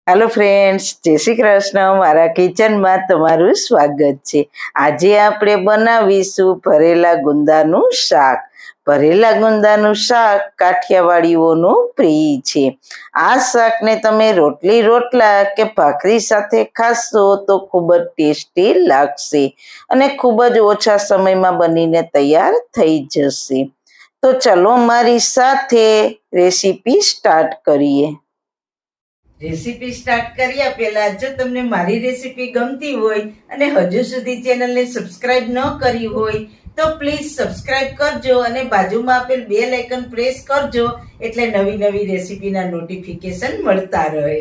Hello friends, जय श्री कृष्ण। मारा kitchen में तमारू स्वागत है। आज आपणे बनावीशुं भरेला गुंदानुं शाक। भरेला गुंदानुं शाक काठियावाड़ीओनुं प्रिय छे। आ शाक ने तमे रोटली रोटला के भाखरी साथे खाशो तो खूब ज टेस्टी लागशे अने खूब ज ओछा समयमां बनीने तैयार थई जशे। तो चलो मारी साथे रेसिपी स्टार्ट करिए। रेसिपी स्टार्ट કર્યા પહેલા જો તમને મારી રેસિપી ગમતી હોય અને હજુ સુધી ચેનલને સબસ્ક્રાઇબ ન કરી હોય તો પ્લીઝ સબસ્ક્રાઇબ કરજો અને બાજુમાં આપેલ બેલ આઇકન પ્રેસ કરજો એટલે નવી નવી રેસિપીના નોટિફિકેશન મળતા રહે।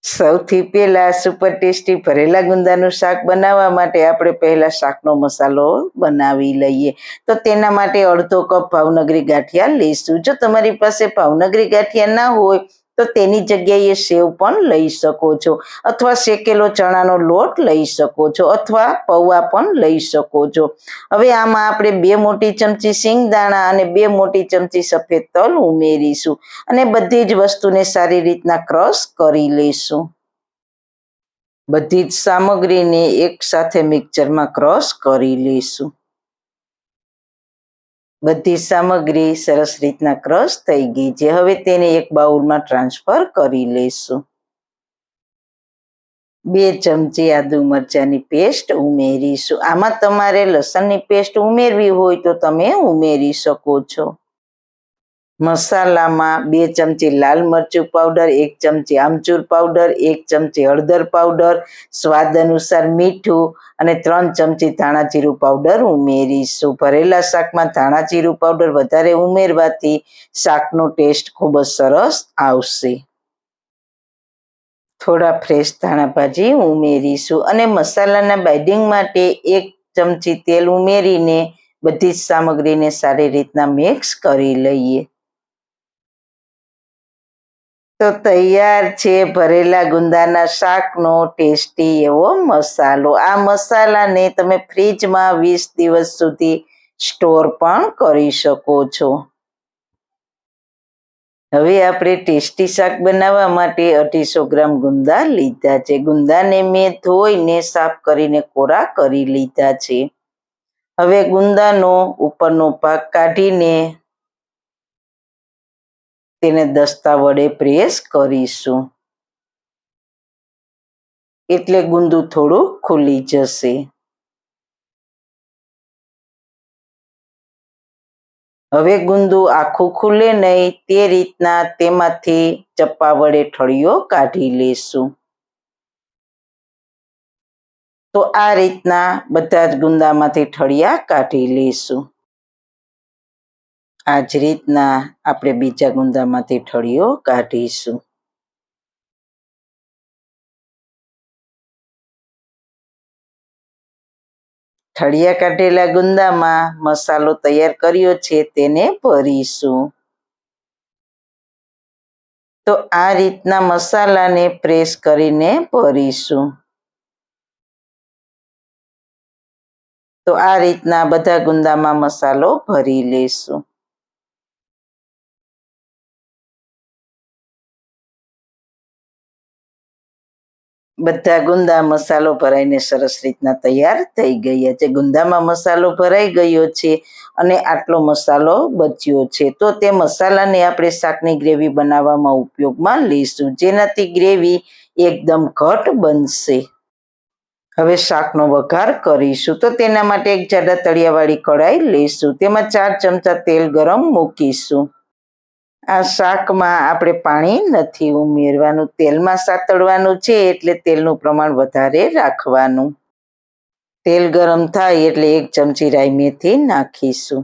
સૌથી પહેલા સુપર ટેસ્ટી ભરેલા ગુંદાનું શાક બનાવવા માટે આપણે પહેલા શાકનો મસાલો બનાવી લઈએ। તો તેના માટે અડધો કપ ભાવનગરી ગાંઠિયા લઈશું। જો તમારી પાસે ભાવનગરી ગાંઠિયા ના હોય તો તેની જગ્યાએ સેવ પણ લઈ શકો છો, અથવા શેકેલો ચણાનો લોટ લઈ શકો છો, અથવા પૌવા પણ લઈ શકો છો। હવે આમાં આપણે 2 મોટી ચમચી સિંગદાણા અને 2 મોટી ચમચી સફેદ તલ ઉમેરીશું અને બધી જ વસ્તુને સારી રીતના ક્રશ કરી લઈશું। બધી જ સામગ્રીને એક સાથે મિક્સરમાં ક્રશ કરી લઈશું। બધી સામગ્રી સરસ રીતના ક્રશ થઈ ગઈ છે। હવે તેને એક બાઉલમાં ટ્રાન્સફર કરી લઈશું। 2 ચમચી આદુ મરચાંની પેસ્ટ ઉમેરીશું। આમાં તમારે લસણની પેસ્ટ ઉમેરવી હોય તો તમે ઉમેરી શકો છો। મસાલામાં 2 ચમચી લાલ મરચું પાવડર, 1 ચમચી આમચૂર પાવડર, 1 ચમચી હળદર પાવડર, સ્વાદ અનુસાર મીઠું અને 3 ચમચી ધાણા જીરું પાવડર ઉમેરીશું। ભરેલા શાકમાં ધાણા જીરું પાવડર વધારે ઉમેરવાથી શાકનો ટેસ્ટ ખૂબ જ સરસ આવશે। થોડા ફ્રેશ ધાણા ભાજી ઉમેરીશું અને મસાલાના બાઇન્ડિંગ માટે 1 ચમચી તેલ ઉમેરીને બધી જ સામગ્રીને સારી રીતના મિક્સ કરી લઈએ। તો તૈયાર છે ભરેલા ગુંદાના શાકનો ટેસ્ટી એવો મસાલો। આ મસાલાને તમે ફ્રીજમાં 20 દિવસ સુધી સ્ટોર પણ કરી શકો છો। હવે આપણે ટેસ્ટી શાક બનાવવા માટે 250 ગ્રામ ગુંદા લીધા છે। ગુંદાને મેં ધોઈને સાફ કરીને કોરા કરી લીધા છે। હવે ગુંદાનો ઉપરનો ભાગ કાઢીને તેને દસ્તા વડે પ્રેસ કરીશું એટલે ગુંદુ થોડું ખુલી જશે। હવે ગુંદુ આખું ખુલે નહીં તે રીતના તેમાંથી ચપ્પા વડે ઠળિયો કાઢી લેશું। તો આ રીતના બધા જ ગુંદામાંથી ઠળિયા કાઢી લેશું। આ જ રીતના આપણે બીજા ગુંદામાંથી ઠળિયો કાઢીશું। ઠળિયા કાઢેલા ગુંદામાં મસાલો તૈયાર કર્યો છે તેને ભરીશું। તો આ રીતના મસાલાને પ્રેસ કરીને ભરીશું। તો આ રીતના બધા ગુંદામાં મસાલો ભરી લેશું। બધા ગુંદા મસાલો ભરાઈને સરસ રીતના તૈયાર થઈ ગયા છે। ગુંદામાં મસાલો ભરાઈ ગયો છે અને આટલો મસાલો બચ્યો છે। તો તે મસાલાને આપણે શાકની ગ્રેવી બનાવવામાં ઉપયોગમાં લઈશું, જેનાથી ગ્રેવી એકદમ ઘટ બનશે। હવે શાકનો વઘાર કરીશું। તો તેના માટે એક જાડા તળિયાવાળી કઢાઈ લઈશું, તેમાં 4 ચમચા તેલ ગરમ મૂકીશું। આ શાકમાં આપણે પાણી નથી ઉમેરવાનું, તેલમાં સાતળવાનું છે એટલે તેલનું પ્રમાણ વધારે રાખવાનું। તેલ ગરમ થાય એટલે 1 ચમચી રાઈ મેથી નાખીશું।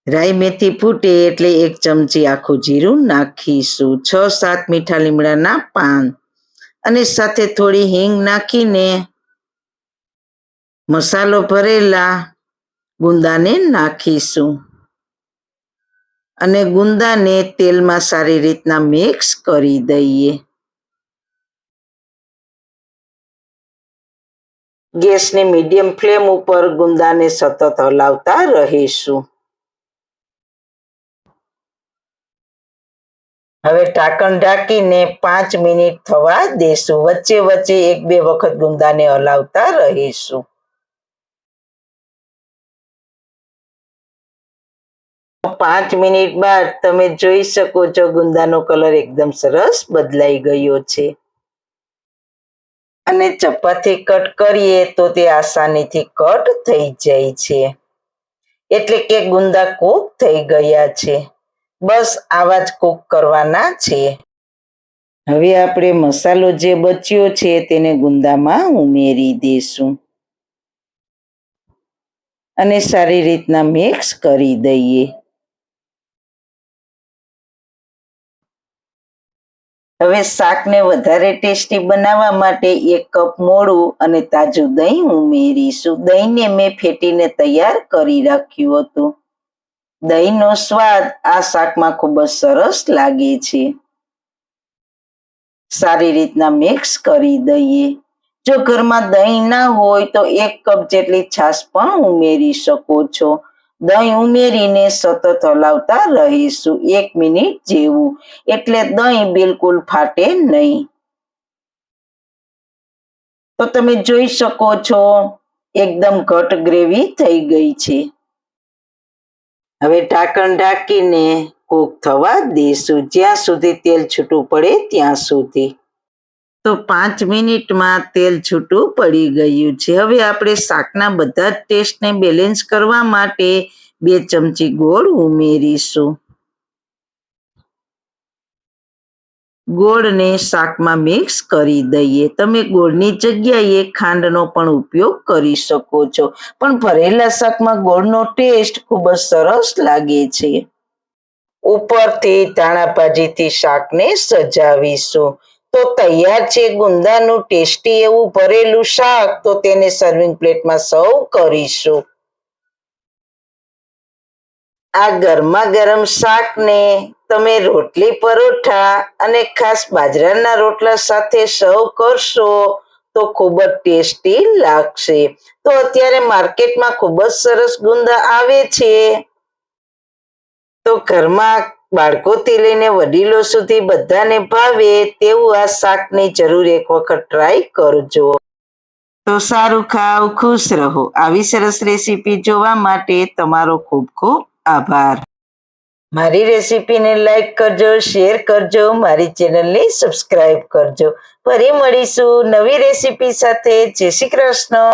રાઈ મેથી ફૂટે એટલે 1 ચમચી આખું જીરું નાખીશું। 6-7 મીઠા લીમડાના પાન અને સાથે થોડી હિંગ નાખીને મસાલો ભરેલા ગુંદાને નાખીશું અને ગુંદાને તેલમાં સારી રીતના મિક્સ કરી દઈએ। ગેસની મીડિયમ ફ્લેમ ઉપર ગુંદાને સતત હલાવતા રહીશું। હવે ઢાંકણ ઢાંકીને 5 મિનિટ થવા દેશું. વચ્ચે વચ્ચે 1-2 વખત ગુંદાને હલાવતા રહીશું. 5 મિનિટ બાદ તમે જોઈ શકો છો ગુંદાનો કલર એકદમ સરસ બદલાઈ ગયો છે. અને ચપ્પાથી કટ કરીએ તો તે આસાનીથી કટ થઈ જાય છે. એટલે કે ગુંદા કૂક થઈ ગયા છે. બસ આવા જ કૂક કરવાના છે. હવે આપણે મસાલો જે બચ્યો છે તેને ગુંદામાં ઉમેરી દઈશું અને સારી રીતના મિક્સ કરી દઈએ. હવે શાકને વધારે ટેસ્ટી બનાવવા માટે 1 કપ મોળું અને તાજું દહીં ઉમેરીશું. દહીંને મેં ફેટીને તૈયાર કરી રાખ્યું હતું. દહીંનો સ્વાદ આ શાકમાં ખૂબ જ સરસ લાગે છે. સારી રીતના મિક્સ કરી દઈએ. જો ઘરમાં દહીં ના હોય તો 1 કપ જેટલી છાશ પણ ઉમેરી શકો છો. દહીં ઉમેરીને સતત હલાવતા રહીશું 1 મિનિટ જેવું, એટલે દહીં બિલકુલ ફાટે નહીં. તો તમે જોઈ શકો છો એકદમ ઘટ ગ્રેવી થઈ ગઈ છે. હવે ઢાંકણ ઢાંકીને કૂક થવા દેશું જ્યાં સુધી તેલ છૂટું પડે ત્યાં સુધી. તો 5 મિનિટમાં તેલ છૂટું પડી ગયું છે. હવે આપણે શાકના બધા જ ટેસ્ટને બેલેન્સ કરવા માટે 2 ચમચી ગોળ ઉમેરીશું. ગોળને શાકમાં મિક્સ કરી દઈએ. તમે ગોળની જગ્યાએ ખાંડનો પણ ઉપયોગ કરી શકો છો, પણ ભરેલા શાકમાં ગોળનો ટેસ્ટ ખૂબ જ સરસ લાગે છે. ઉપરથી ધાણા ભાજીથી શાકને સજાવીશું. તો તૈયાર છે ગુંદાનું ટેસ્ટી એવું ભરેલું શાક. તો તેને સર્વિંગ પ્લેટમાં સર્વ કરીશું. આ ગરમા ગરમ શાકને તમે રોટલી પરોઠા અને ખાસ બાજરાના રોટલા સાથે સર્વ કરશો તો ખૂબ જ ટેસ્ટી લાગશે. તો અત્યારે માર્કેટમાં ખૂબ જ સરસ ગુંદા આવે છે. તો ઘરમાં બાળકોથી લઈને વડીલો સુધી બધાને ભાવે તેવું આ શાકની જરૂર એક વખત ટ્રાય કરજો. તો સારું ખાવ, ખુશ રહો. આવી સરસ રેસીપી જોવા માટે તમારો ખૂબ ખૂબ આભાર. મારી રેસીપીને લાઈક કરજો, શેર કરજો, મારી ચેનલને સબસ્ક્રાઈબ કરજો. ફરી મળીશું નવી રેસીપી સાથે. જય શ્રી કૃષ્ણ.